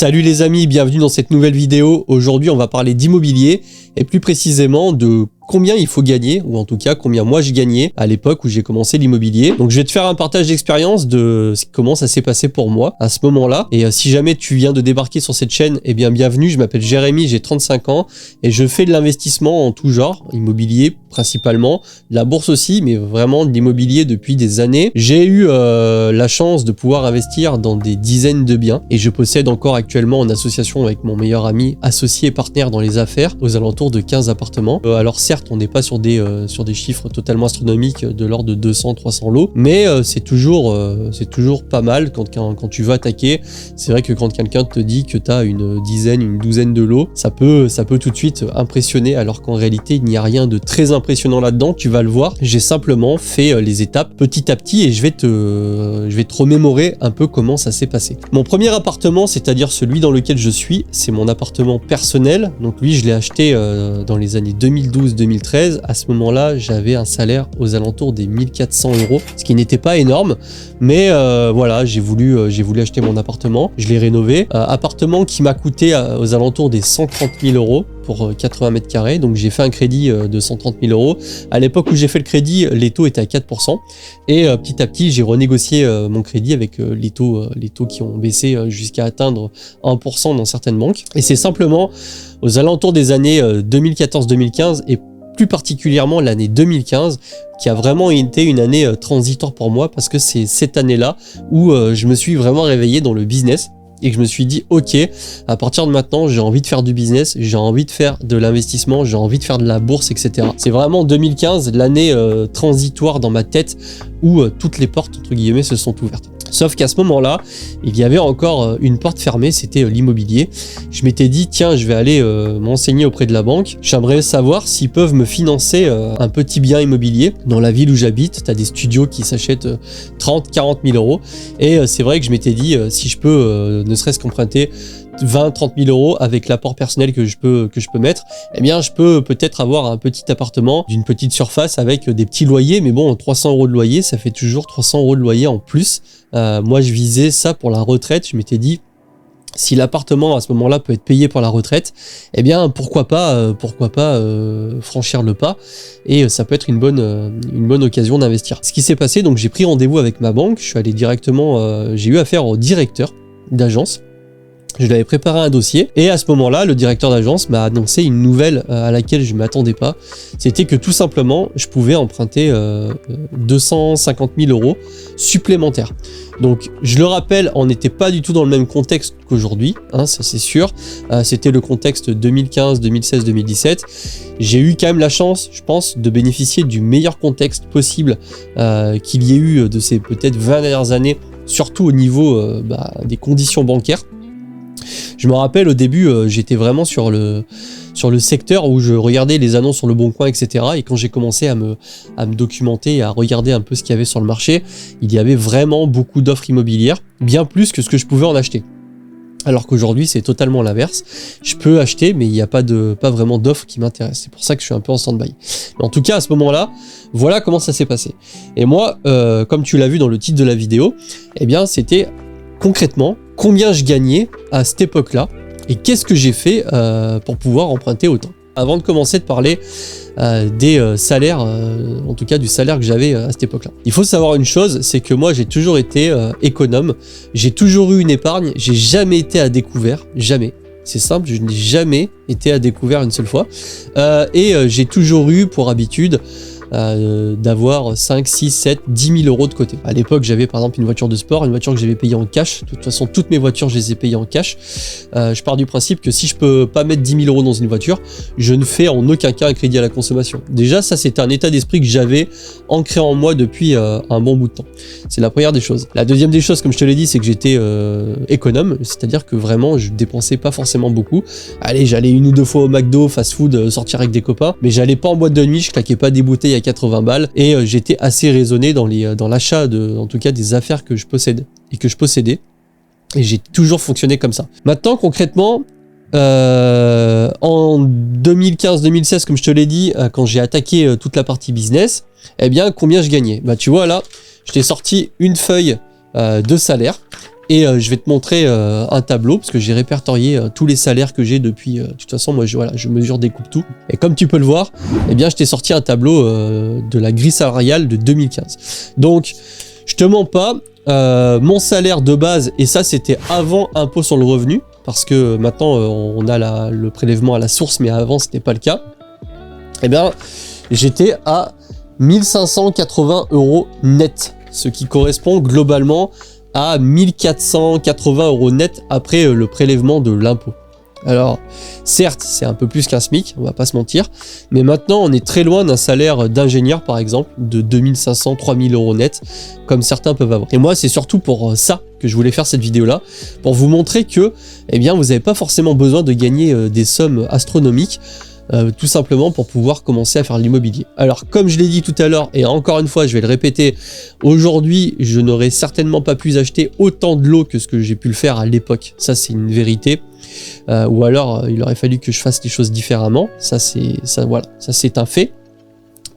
Salut les amis, bienvenue dans cette nouvelle vidéo. Aujourd'hui on va parler d'immobilier et plus précisément de combien il faut gagner, ou en tout cas combien moi je gagnais à l'époque où j'ai commencé l'immobilier. Donc je vais te faire un partage d'expérience de comment ça s'est passé pour moi à ce moment-là. Et si jamais tu viens de débarquer sur cette chaîne, eh bien bienvenue, je m'appelle Jérémy, j'ai 35 ans et je fais de l'investissement en tout genre, immobilier principalement, de la bourse aussi, mais vraiment de l'immobilier depuis des années. J'ai eu la chance de pouvoir investir dans des dizaines de biens et je possède encore actuellement en association avec mon meilleur ami, associé et partenaire dans les affaires, aux alentours de 15 appartements. Alors certes, on n'est pas sur des chiffres totalement astronomiques de l'ordre de 200-300 lots, mais c'est toujours pas mal quand tu veux attaquer. C'est vrai que quand quelqu'un te dit que tu as une dizaine, une douzaine de lots, ça peut tout de suite impressionner, alors qu'en réalité, il n'y a rien de très impressionnant là-dedans. Tu vas le voir, j'ai simplement fait les étapes petit à petit et je vais te remémorer un peu comment ça s'est passé. Mon premier appartement, c'est-à-dire celui dans lequel je suis, c'est mon appartement personnel. Donc lui, je l'ai acheté dans les années 2012-2013. À ce moment-là, j'avais un salaire aux alentours des 1400 €, ce qui n'était pas énorme, mais voilà, j'ai voulu acheter mon appartement. Je l'ai rénové. Appartement qui m'a coûté aux alentours des 130 000 € pour 80 mètres carrés. Donc j'ai fait un crédit de 130 000 €. À l'époque où j'ai fait le crédit, les taux étaient à 4%. Et petit à petit, j'ai renégocié mon crédit avec les taux qui ont baissé jusqu'à atteindre 1% dans certaines banques. Et c'est simplement aux alentours des années 2014-2015 et plus particulièrement l'année 2015 qui a vraiment été une année transitoire pour moi, parce que c'est cette année-là où je me suis vraiment réveillé dans le business et que je me suis dit ok, à partir de maintenant j'ai envie de faire du business, j'ai envie de faire de l'investissement, j'ai envie de faire de la bourse, etc. C'est vraiment 2015 l'année transitoire dans ma tête où toutes les portes entre guillemets se sont ouvertes. Sauf qu'à ce moment-là, il y avait encore une porte fermée, c'était l'immobilier. Je m'étais dit, tiens, je vais aller m'enseigner auprès de la banque. J'aimerais savoir s'ils peuvent me financer un petit bien immobilier dans la ville où j'habite. Tu as des studios qui s'achètent 30-40 000 €. Et c'est vrai que je m'étais dit, si je peux ne serait-ce qu'emprunter 20-30 000 € avec l'apport personnel que je peux mettre, eh bien je peux peut-être avoir un petit appartement d'une petite surface avec des petits loyers, mais bon, 300 € de loyer, ça fait toujours 300 € de loyer en plus. Moi je visais ça pour la retraite. Je m'étais dit, si l'appartement à ce moment-là peut être payé pour la retraite, eh bien pourquoi pas franchir le pas, et ça peut être une bonne occasion d'investir. Ce qui s'est passé, donc j'ai pris rendez-vous avec ma banque, je suis allé directement, j'ai eu affaire au directeur d'agence. Je lui avais préparé un dossier et à ce moment-là, le directeur d'agence m'a annoncé une nouvelle à laquelle je ne m'attendais pas. C'était que tout simplement, je pouvais emprunter 250 000 € supplémentaires. Donc, je le rappelle, on n'était pas du tout dans le même contexte qu'aujourd'hui, hein, ça c'est sûr. C'était le contexte 2015, 2016, 2017. J'ai eu quand même la chance, je pense, de bénéficier du meilleur contexte possible qu'il y ait eu de ces peut-être 20 dernières années, surtout au niveau des conditions bancaires. Je me rappelle au début, j'étais vraiment sur le secteur où je regardais les annonces sur Le Bon Coin, etc. Et quand j'ai commencé à me documenter et à regarder un peu ce qu'il y avait sur le marché, il y avait vraiment beaucoup d'offres immobilières, bien plus que ce que je pouvais en acheter. Alors qu'aujourd'hui, c'est totalement l'inverse. Je peux acheter, mais il n'y a pas vraiment d'offres qui m'intéressent. C'est pour ça que je suis un peu en stand-by. Mais en tout cas, à ce moment-là, voilà comment ça s'est passé. Et moi, comme tu l'as vu dans le titre de la vidéo, eh bien, c'était concrètement combien je gagnais à cette époque-là et qu'est-ce que j'ai fait pour pouvoir emprunter autant. Avant de commencer de parler des salaires, en tout cas du salaire que j'avais à cette époque-là. Il faut savoir une chose, c'est que moi j'ai toujours été économe, j'ai toujours eu une épargne, j'ai jamais été à découvert, jamais. C'est simple, je n'ai jamais été à découvert une seule fois. Et j'ai toujours eu pour habitude d'avoir 5, 6, 7, 10 000 € de côté. À l'époque, j'avais par exemple une voiture de sport, une voiture que j'avais payée en cash. De toute façon, toutes mes voitures, je les ai payées en cash. Je pars du principe que si je peux pas mettre 10 000 € dans une voiture, je ne fais en aucun cas un crédit à la consommation. Déjà, ça, c'était un état d'esprit que j'avais ancré en moi depuis un bon bout de temps. C'est la première des choses. La deuxième des choses, comme je te l'ai dit, c'est que j'étais économe, c'est-à-dire que vraiment, je dépensais pas forcément beaucoup. Allez, j'allais une ou deux fois au McDo, fast-food, sortir avec des copains, mais j'allais pas en boîte de nuit, je claquais pas des bouteilles à 80 balles, et j'étais assez raisonné dans l'achat en tout cas des affaires que je possède et que je possédais, et j'ai toujours fonctionné comme ça. Maintenant, concrètement, en 2015-2016, comme je te l'ai dit, quand j'ai attaqué toute la partie business, eh bien combien je gagnais? Bah tu vois là, je t'ai sorti une feuille de salaire Et je vais te montrer un tableau, parce que j'ai répertorié tous les salaires que j'ai depuis... de toute façon, moi, je mesure, découpe tout. Et comme tu peux le voir, eh bien, je t'ai sorti un tableau de la grille salariale de 2015. Donc, je te mens pas, mon salaire de base, et ça, c'était avant impôt sur le revenu, parce que maintenant, on a le prélèvement à la source, mais avant, c'était pas le cas. Eh bien, j'étais à 1580 € net, ce qui correspond globalement à 1480 € net après le prélèvement de l'impôt. Alors, certes, c'est un peu plus qu'un SMIC, on va pas se mentir, mais maintenant, on est très loin d'un salaire d'ingénieur, par exemple, de 2500, 3000 € net, comme certains peuvent avoir. Et moi, c'est surtout pour ça que je voulais faire cette vidéo-là, pour vous montrer que, eh bien, vous n'avez pas forcément besoin de gagner des sommes astronomiques, tout simplement pour pouvoir commencer à faire l'immobilier. Alors comme je l'ai dit tout à l'heure, et encore une fois je vais le répéter, aujourd'hui je n'aurais certainement pas pu acheter autant de lots que ce que j'ai pu le faire à l'époque, ça c'est une vérité, ou alors il aurait fallu que je fasse les choses différemment, ça c'est un fait.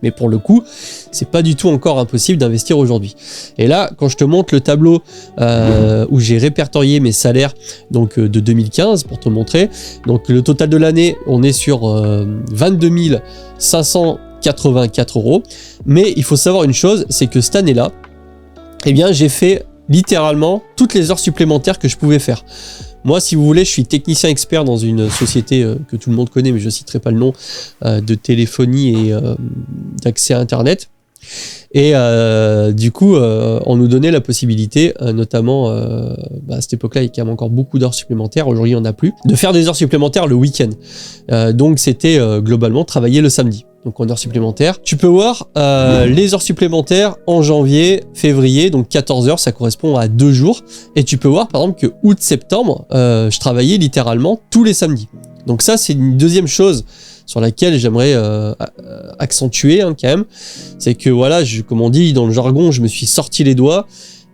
Mais pour le coup, c'est pas du tout encore impossible d'investir aujourd'hui. Et là, quand je te montre le tableau où j'ai répertorié mes salaires donc de 2015 pour te montrer, donc le total de l'année, on est sur 22 584 €. Mais il faut savoir une chose, c'est que cette année-là, eh bien, j'ai fait littéralement toutes les heures supplémentaires que je pouvais faire. Moi, si vous voulez, je suis technicien expert dans une société que tout le monde connaît, mais je ne citerai pas le nom, de téléphonie et d'accès à Internet. Et du coup, on nous donnait la possibilité, notamment à cette époque-là, il y a quand même encore beaucoup d'heures supplémentaires, aujourd'hui on n'a plus, de faire des heures supplémentaires le week-end. Donc c'était globalement travailler le samedi. Donc en heures supplémentaires. Tu peux voir les heures supplémentaires en janvier, février, donc 14 heures, ça correspond à 2 jours. Et tu peux voir par exemple que août-septembre, je travaillais littéralement tous les samedis. Donc ça, c'est une deuxième chose sur laquelle j'aimerais accentuer quand même. C'est que voilà, comme on dit dans le jargon, je me suis sorti les doigts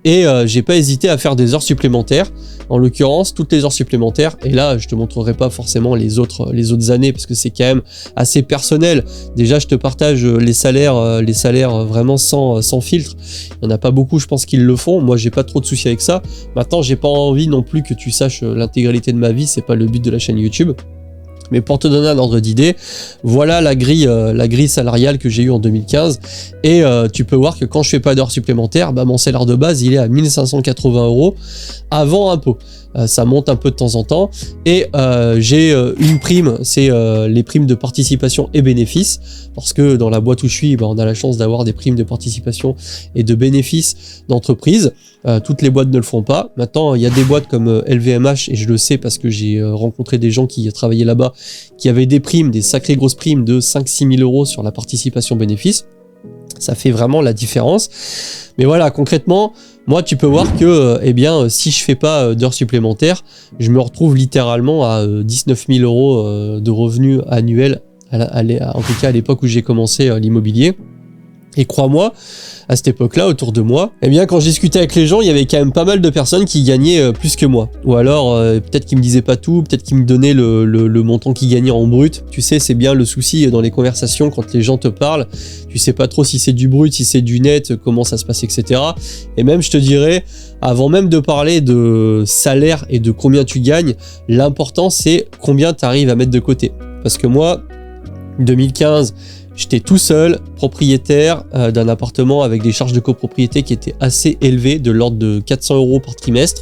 et j'ai pas hésité à faire des heures supplémentaires. En l'occurrence, toutes les heures supplémentaires. Et là, je te montrerai pas forcément les autres années parce que c'est quand même assez personnel. Déjà, je te partage les salaires vraiment sans filtre. Il y en a pas beaucoup, je pense qu'ils le font. Moi, j'ai pas trop de soucis avec ça. Maintenant, j'ai pas envie non plus que tu saches l'intégralité de ma vie. C'est pas le but de la chaîne YouTube. Mais pour te donner un ordre d'idée, voilà la grille salariale que j'ai eue en 2015. Et tu peux voir que quand je fais pas d'heures supplémentaires, mon salaire de base, il est à 1580 € avant impôt. Ça monte un peu de temps en temps. Et j'ai une prime, c'est les primes de participation et bénéfices. Parce que dans la boîte où je suis, on a la chance d'avoir des primes de participation et de bénéfices d'entreprise. Toutes les boîtes ne le font pas. Maintenant, il y a des boîtes comme LVMH, et je le sais parce que j'ai rencontré des gens qui travaillaient là-bas, qui avaient des primes, des sacrées grosses primes de 5-6 000 € sur la participation bénéfice. Ça fait vraiment la différence. Mais voilà, concrètement, moi, tu peux voir que si je fais pas d'heures supplémentaires, je me retrouve littéralement à 19 000 € de revenus annuels, en tout cas à l'époque où j'ai commencé l'immobilier. Et crois-moi, à cette époque-là, autour de moi, quand je discutais avec les gens, il y avait quand même pas mal de personnes qui gagnaient plus que moi. Ou alors, peut-être qu'ils me disaient pas tout, peut-être qu'ils me donnaient le montant qu'ils gagnaient en brut. Tu sais, c'est bien le souci dans les conversations quand les gens te parlent. Tu sais pas trop si c'est du brut, si c'est du net, comment ça se passe, etc. Et même, je te dirais, avant même de parler de salaire et de combien tu gagnes, l'important, c'est combien tu arrives à mettre de côté. Parce que moi, 2015... j'étais tout seul, propriétaire d'un appartement avec des charges de copropriété qui étaient assez élevées, de l'ordre de 400 € par trimestre,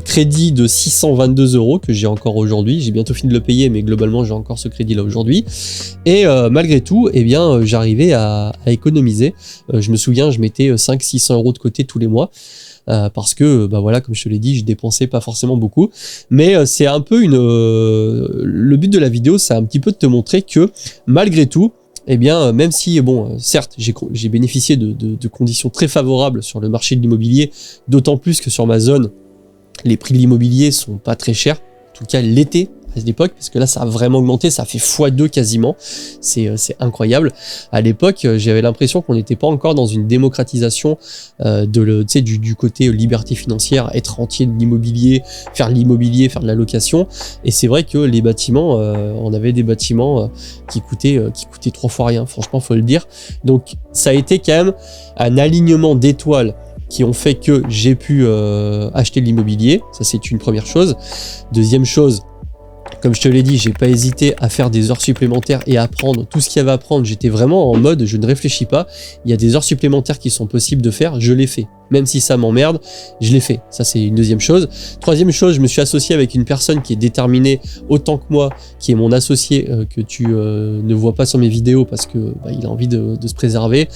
crédit de 622 € que j'ai encore aujourd'hui, j'ai bientôt fini de le payer, mais globalement j'ai encore ce crédit là aujourd'hui, et malgré tout, j'arrivais à économiser. Je me souviens, je mettais 500-600 € de côté tous les mois, parce que voilà, comme je te l'ai dit, je dépensais pas forcément beaucoup, mais c'est un peu le but de la vidéo, c'est un petit peu de te montrer que malgré tout, même si certes j'ai bénéficié de conditions très favorables sur le marché de l'immobilier, d'autant plus que sur ma zone les prix de l'immobilier sont pas très chers, en tout cas l'été à cette époque, parce que là ça a vraiment augmenté, ça a fait x2 quasiment, c'est incroyable. À l'époque, j'avais l'impression qu'on n'était pas encore dans une démocratisation du côté liberté financière, être rentier de l'immobilier, faire de la location. Et c'est vrai que les bâtiments, on avait des bâtiments qui coûtaient 3 fois rien, franchement faut le dire. Donc ça a été quand même un alignement d'étoiles qui ont fait que j'ai pu acheter de l'immobilier. Ça, c'est une première chose. Deuxième chose, comme je te l'ai dit, j'ai pas hésité à faire des heures supplémentaires et à apprendre tout ce qu'il y avait à apprendre. J'étais vraiment en mode, je ne réfléchis pas. Il y a des heures supplémentaires qui sont possibles de faire, je les fais. Même si ça m'emmerde, je l'ai fait. Ça, c'est une deuxième chose. Troisième chose, je me suis associé avec une personne qui est déterminée autant que moi, qui est mon associé, que tu ne vois pas sur mes vidéos parce que il a envie de se préserver,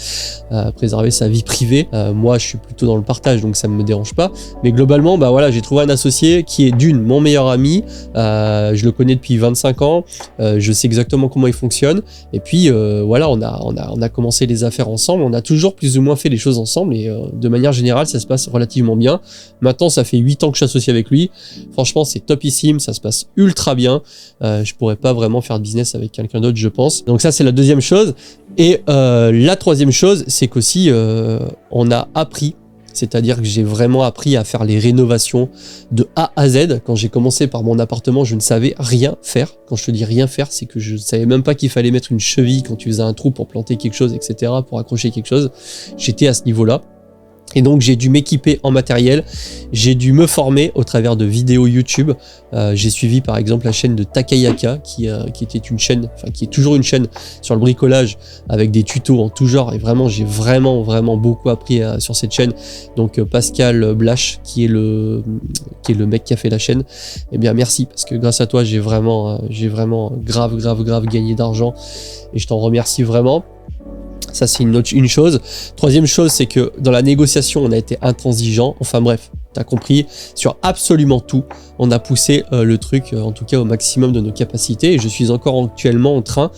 préserver sa vie privée. Moi, je suis plutôt dans le partage, donc ça ne me dérange pas. Mais globalement, voilà, j'ai trouvé un associé qui est d'une, mon meilleur ami. Je le connais depuis 25 ans. Je sais exactement comment il fonctionne. Et puis, voilà, on a commencé les affaires ensemble. On a toujours plus ou moins fait les choses ensemble et de manière général, ça se passe relativement bien. Maintenant, ça fait 8 ans que je suis associé avec lui. Franchement, c'est topissime, ça se passe ultra bien. Je pourrais pas vraiment faire de business avec quelqu'un d'autre, je pense. Donc ça, c'est la deuxième chose. Et la troisième chose, c'est qu'aussi, on a appris, c'est-à-dire que j'ai vraiment appris à faire les rénovations de A à Z. Quand j'ai commencé par mon appartement, je ne savais rien faire. Quand je te dis rien faire, c'est que je ne savais même pas qu'il fallait mettre une cheville quand tu faisais un trou pour planter quelque chose, etc., pour accrocher quelque chose. J'étais à ce niveau-là. Et donc j'ai dû m'équiper en matériel, j'ai dû me former au travers de vidéos YouTube. J'ai suivi par exemple la chaîne de Takayaka qui était une chaîne, enfin qui est toujours une chaîne sur le bricolage avec des tutos en tout genre. Et vraiment j'ai vraiment beaucoup appris sur cette chaîne. Donc Pascal Blash qui est le mec qui a fait la chaîne. Eh bien merci parce que grâce à toi j'ai vraiment grave gagné d'argent et je t'en remercie vraiment. Ça, c'est une chose. Troisième chose, c'est que dans la négociation, on a été intransigeant. Enfin bref, t'as compris, sur absolument tout, on a poussé le truc, en tout cas au maximum de nos capacités. Et je suis encore actuellement en train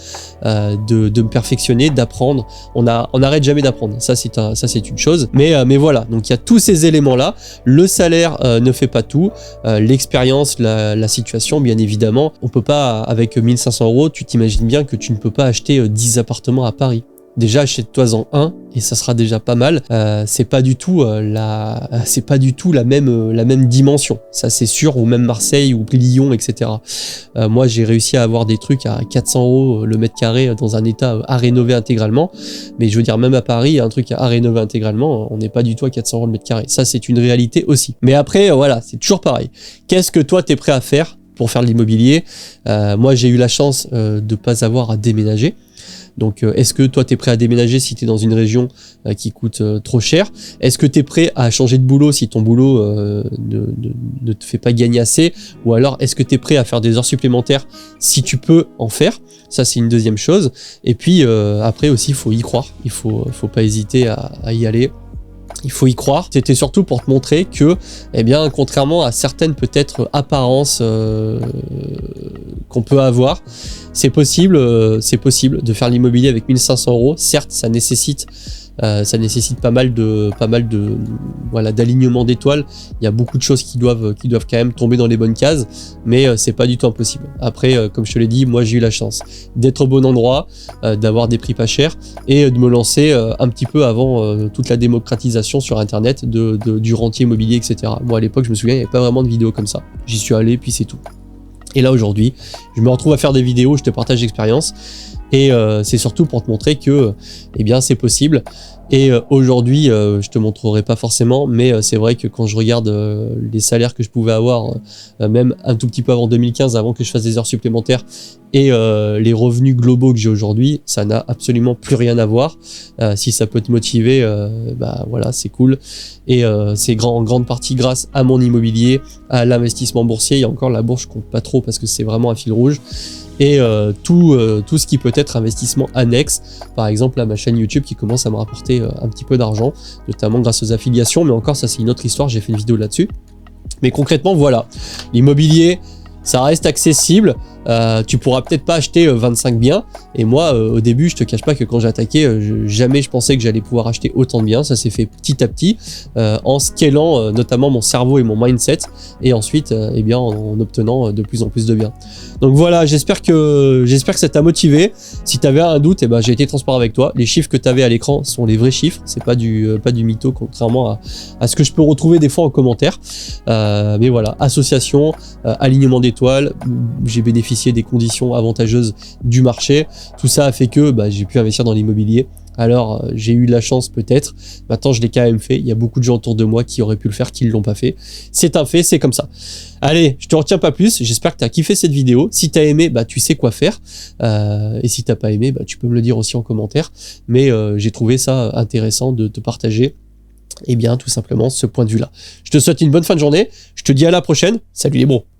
de me perfectionner, d'apprendre. On n'arrête jamais d'apprendre. Ça, c'est une chose. Mais voilà, donc il y a tous ces éléments-là. Le salaire ne fait pas tout. L'expérience, la situation, bien évidemment. On peut pas, avec 1500 €, tu t'imagines bien que tu ne peux pas acheter 10 appartements à Paris. Déjà, achète-toi-en un et ça sera déjà pas mal. C'est pas du tout la même dimension. Ça, c'est sûr. Ou même Marseille ou Lyon, etc. Moi, j'ai réussi à avoir des trucs à 400 € le mètre carré dans un état à rénover intégralement. Mais je veux dire, même à Paris, un truc à rénover intégralement, on n'est pas du tout à 400 € le mètre carré. Ça, c'est une réalité aussi. Mais après, voilà, c'est toujours pareil. Qu'est-ce que toi, t'es prêt à faire pour faire de l'immobilier? Moi, j'ai eu la chance de pas avoir à déménager. Donc, est-ce que toi, tu es prêt à déménager si tu es dans une région qui coûte trop cher? Est-ce que tu es prêt à changer de boulot si ton boulot ne te fait pas gagner assez? Ou alors, est-ce que tu es prêt à faire des heures supplémentaires si tu peux en faire? Ça, c'est une deuxième chose. Et puis, après aussi, il faut y croire. Il faut pas hésiter à y aller. Il faut y croire. C'était surtout pour te montrer que, eh bien, contrairement à certaines peut-être apparences qu'on peut avoir, c'est possible de faire l'immobilier avec 1500 €. Certes, ça nécessite pas mal de d'alignement d'étoiles. Il y a beaucoup de choses qui doivent quand même tomber dans les bonnes cases, mais c'est pas du tout impossible. Après, comme je te l'ai dit, moi j'ai eu la chance d'être au bon endroit, d'avoir des prix pas chers et de me lancer un petit peu avant toute la démocratisation sur internet du rentier immobilier, etc. Moi à l'époque, je me souviens, il n'y avait pas vraiment de vidéos comme ça. J'y suis allé, puis c'est tout. Et là aujourd'hui, je me retrouve à faire des vidéos, je te partage l'expérience. Et c'est surtout pour te montrer que eh bien c'est possible. Et aujourd'hui, je te montrerai pas forcément, mais c'est vrai que quand je regarde les salaires que je pouvais avoir, même un tout petit peu avant 2015, avant que je fasse des heures supplémentaires, et les revenus globaux que j'ai aujourd'hui, ça n'a absolument plus rien à voir. Si ça peut te motiver, voilà, c'est cool. Et c'est en grande partie grâce à mon immobilier, à l'investissement boursier. Il y a encore la bourse, je compte pas trop parce que c'est vraiment un fil rouge. Et tout ce qui peut être investissement annexe, par exemple à ma chaîne YouTube qui commence à me rapporter un petit peu d'argent, notamment grâce aux affiliations, mais encore ça c'est une autre histoire, j'ai fait une vidéo là-dessus. Mais concrètement voilà, l'immobilier ça reste accessible, tu pourras peut-être pas acheter 25 biens, et moi au début je te cache pas que quand j'ai attaqué, jamais je pensais que j'allais pouvoir acheter autant de biens. Ça s'est fait petit à petit en scalant notamment mon cerveau et mon mindset, et ensuite eh bien en obtenant de plus en plus de biens. Donc voilà, j'espère que ça t'a motivé. Si tu avais un doute, eh ben, j'ai été transparent avec toi. Les chiffres que tu avais à l'écran sont les vrais chiffres, c'est pas du mytho, contrairement à ce que je peux retrouver des fois en commentaire. Mais voilà, association, alignement d'étoiles, j'ai bénéficié des conditions avantageuses du marché. Tout ça a fait que j'ai pu investir dans l'immobilier Alors, j'ai eu la chance peut-être. Maintenant, je l'ai quand même fait. Il y a beaucoup de gens autour de moi qui auraient pu le faire, qui ne l'ont pas fait. C'est un fait, c'est comme ça. Allez, je te retiens pas plus. J'espère que tu as kiffé cette vidéo. Si tu as aimé, bah, tu sais quoi faire. Et si tu n'as pas aimé, bah, tu peux me le dire aussi en commentaire. Mais j'ai trouvé ça intéressant de te partager, eh bien, tout simplement, ce point de vue-là. Je te souhaite une bonne fin de journée. Je te dis à la prochaine. Salut les bros.